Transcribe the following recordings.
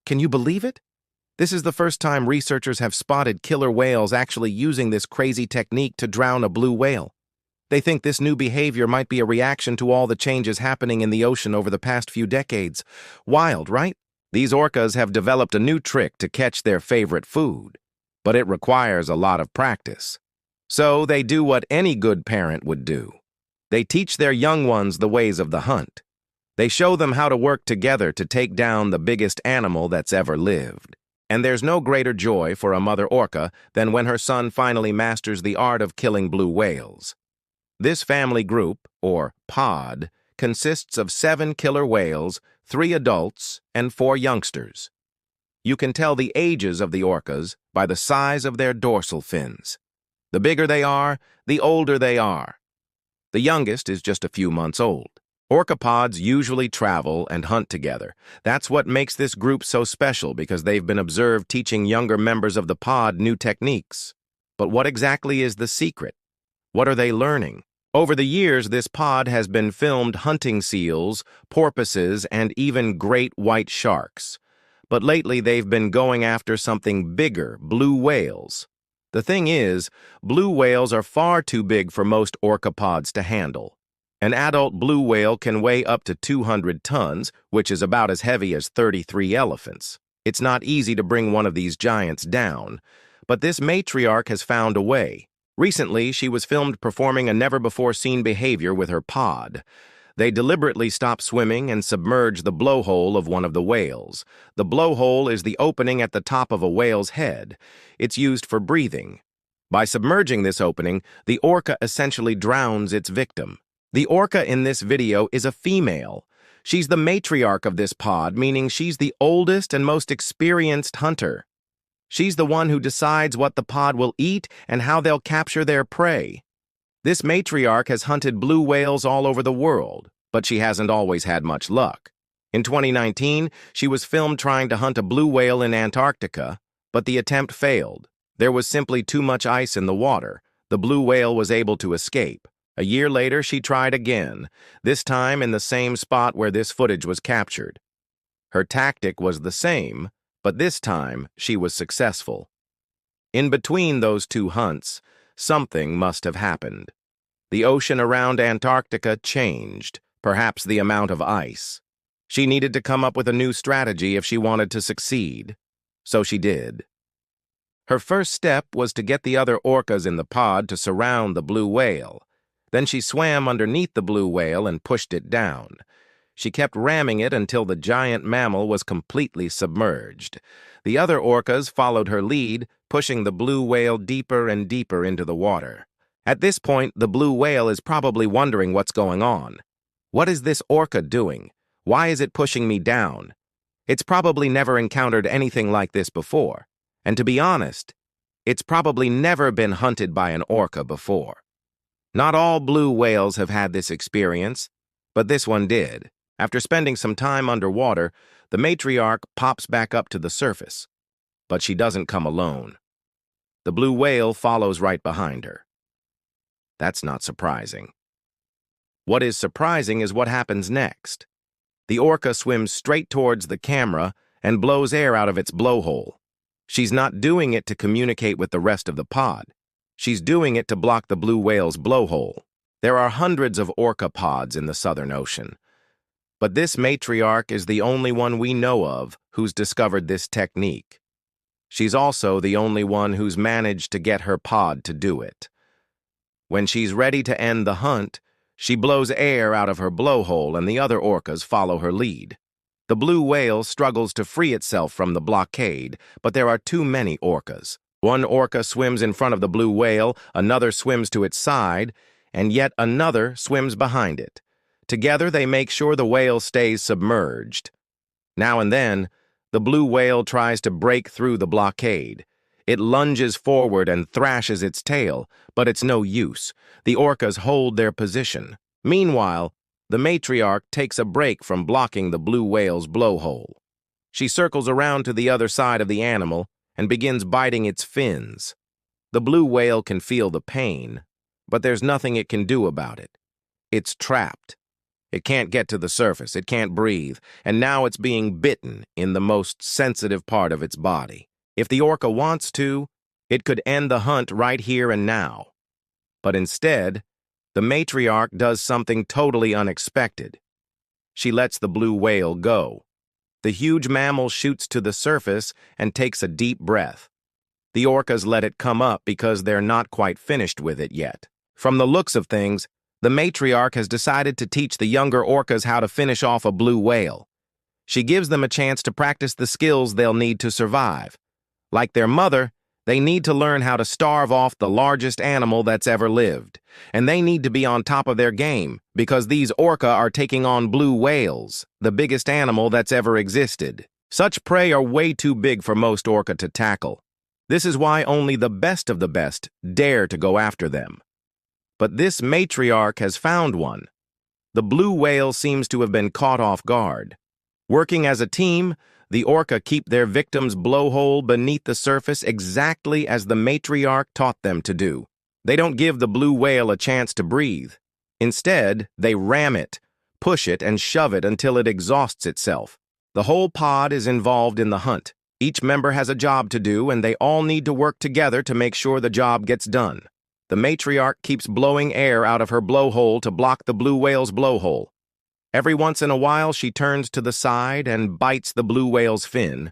Can you believe it? This is the first time researchers have spotted killer whales actually using this crazy technique to drown a blue whale. They think this new behavior might be a reaction to all the changes happening in the ocean over the past few decades. Wild, right? These orcas have developed a new trick to catch their favorite food, but it requires a lot of practice. So they do what any good parent would do. They teach their young ones the ways of the hunt. They show them how to work together to take down the biggest animal that's ever lived. And there's no greater joy for a mother orca than when her son finally masters the art of killing blue whales. This family group, or pod, consists of 7 killer whales, 3 adults, and 4 youngsters. You can tell the ages of the orcas by the size of their dorsal fins. The bigger they are, the older they are. The youngest is just a few months old. Orca pods usually travel and hunt together. That's what makes this group so special, because they've been observed teaching younger members of the pod new techniques. But what exactly is the secret? What are they learning? Over the years, this pod has been filmed hunting seals, porpoises, and even great white sharks. But lately, they've been going after something bigger, blue whales. The thing is, blue whales are far too big for most orca pods to handle. An adult blue whale can weigh up to 200 tons, which is about as heavy as 33 elephants. It's not easy to bring one of these giants down, but this matriarch has found a way. Recently, she was filmed performing a never-before-seen behavior with her pod. They deliberately stop swimming and submerge the blowhole of one of the whales. The blowhole is the opening at the top of a whale's head. It's used for breathing. By submerging this opening, the orca essentially drowns its victim. The orca in this video is a female. She's the matriarch of this pod, meaning she's the oldest and most experienced hunter. She's the one who decides what the pod will eat and how they'll capture their prey. This matriarch has hunted blue whales all over the world, but she hasn't always had much luck. In 2019, she was filmed trying to hunt a blue whale in Antarctica, but the attempt failed. There was simply too much ice in the water. The blue whale was able to escape. A year later, she tried again, this time in the same spot where this footage was captured. Her tactic was the same, but this time she was successful. In between those two hunts, something must have happened. The ocean around Antarctica changed, perhaps the amount of ice. She needed to come up with a new strategy if she wanted to succeed. So she did. Her first step was to get the other orcas in the pod to surround the blue whale. Then she swam underneath the blue whale and pushed it down. She kept ramming it until the giant mammal was completely submerged. The other orcas followed her lead, pushing the blue whale deeper and deeper into the water. At this point, the blue whale is probably wondering what's going on. What is this orca doing? Why is it pushing me down? It's probably never encountered anything like this before. And to be honest, it's probably never been hunted by an orca before. Not all blue whales have had this experience, but this one did. After spending some time underwater, the matriarch pops back up to the surface. But she doesn't come alone. The blue whale follows right behind her. That's not surprising. What is surprising is what happens next. The orca swims straight towards the camera and blows air out of its blowhole. She's not doing it to communicate with the rest of the pod. She's doing it to block the blue whale's blowhole. There are hundreds of orca pods in the Southern Ocean. But this matriarch is the only one we know of who's discovered this technique. She's also the only one who's managed to get her pod to do it. When she's ready to end the hunt, she blows air out of her blowhole and the other orcas follow her lead. The blue whale struggles to free itself from the blockade, but there are too many orcas. One orca swims in front of the blue whale, another swims to its side, and yet another swims behind it. Together, they make sure the whale stays submerged. Now and then, the blue whale tries to break through the blockade. It lunges forward and thrashes its tail, but it's no use. The orcas hold their position. Meanwhile, the matriarch takes a break from blocking the blue whale's blowhole. She circles around to the other side of the animal and begins biting its fins. The blue whale can feel the pain, but there's nothing it can do about it. It's trapped. It can't get to the surface, it can't breathe, and now it's being bitten in the most sensitive part of its body. If the orca wants to, it could end the hunt right here and now. But instead, the matriarch does something totally unexpected. She lets the blue whale go. The huge mammal shoots to the surface and takes a deep breath. The orcas let it come up because they're not quite finished with it yet. From the looks of things, the matriarch has decided to teach the younger orcas how to finish off a blue whale. She gives them a chance to practice the skills they'll need to survive. Like their mother, they need to learn how to starve off the largest animal that's ever lived. And they need to be on top of their game, because these orca are taking on blue whales, the biggest animal that's ever existed. Such prey are way too big for most orca to tackle. This is why only the best of the best dare to go after them. But this matriarch has found one. The blue whale seems to have been caught off guard. Working as a team, the orca keep their victim's blowhole beneath the surface exactly as the matriarch taught them to do. They don't give the blue whale a chance to breathe. Instead, they ram it, push it, and shove it until it exhausts itself. The whole pod is involved in the hunt. Each member has a job to do, and they all need to work together to make sure the job gets done. The matriarch keeps blowing air out of her blowhole to block the blue whale's blowhole. Every once in a while, she turns to the side and bites the blue whale's fin.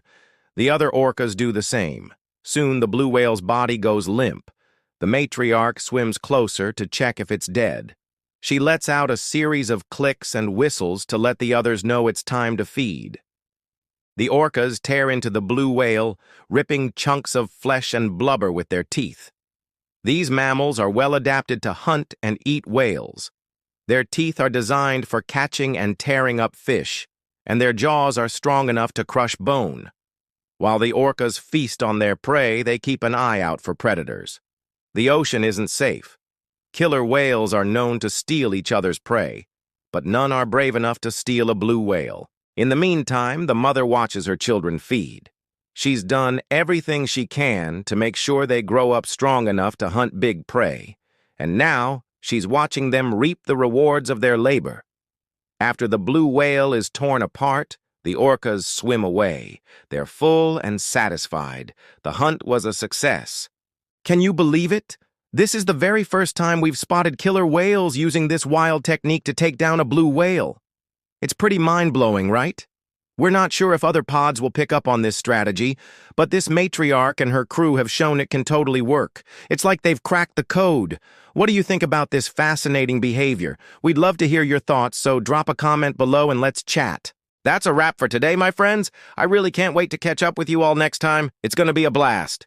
The other orcas do the same. Soon, the blue whale's body goes limp. The matriarch swims closer to check if it's dead. She lets out a series of clicks and whistles to let the others know it's time to feed. The orcas tear into the blue whale, ripping chunks of flesh and blubber with their teeth. These mammals are well adapted to hunt and eat whales. Their teeth are designed for catching and tearing up fish, and their jaws are strong enough to crush bone. While the orcas feast on their prey, they keep an eye out for predators. The ocean isn't safe. Killer whales are known to steal each other's prey, but none are brave enough to steal a blue whale. In the meantime, the mother watches her children feed. She's done everything she can to make sure they grow up strong enough to hunt big prey, and now she's watching them reap the rewards of their labor. After the blue whale is torn apart, the orcas swim away. They're full and satisfied. The hunt was a success. Can you believe it? This is the very first time we've spotted killer whales using this wild technique to take down a blue whale. It's pretty mind-blowing, right? We're not sure if other pods will pick up on this strategy, but this matriarch and her crew have shown it can totally work. It's like they've cracked the code. What do you think about this fascinating behavior? We'd love to hear your thoughts, so drop a comment below and let's chat. That's a wrap for today, my friends. I really can't wait to catch up with you all next time. It's going to be a blast.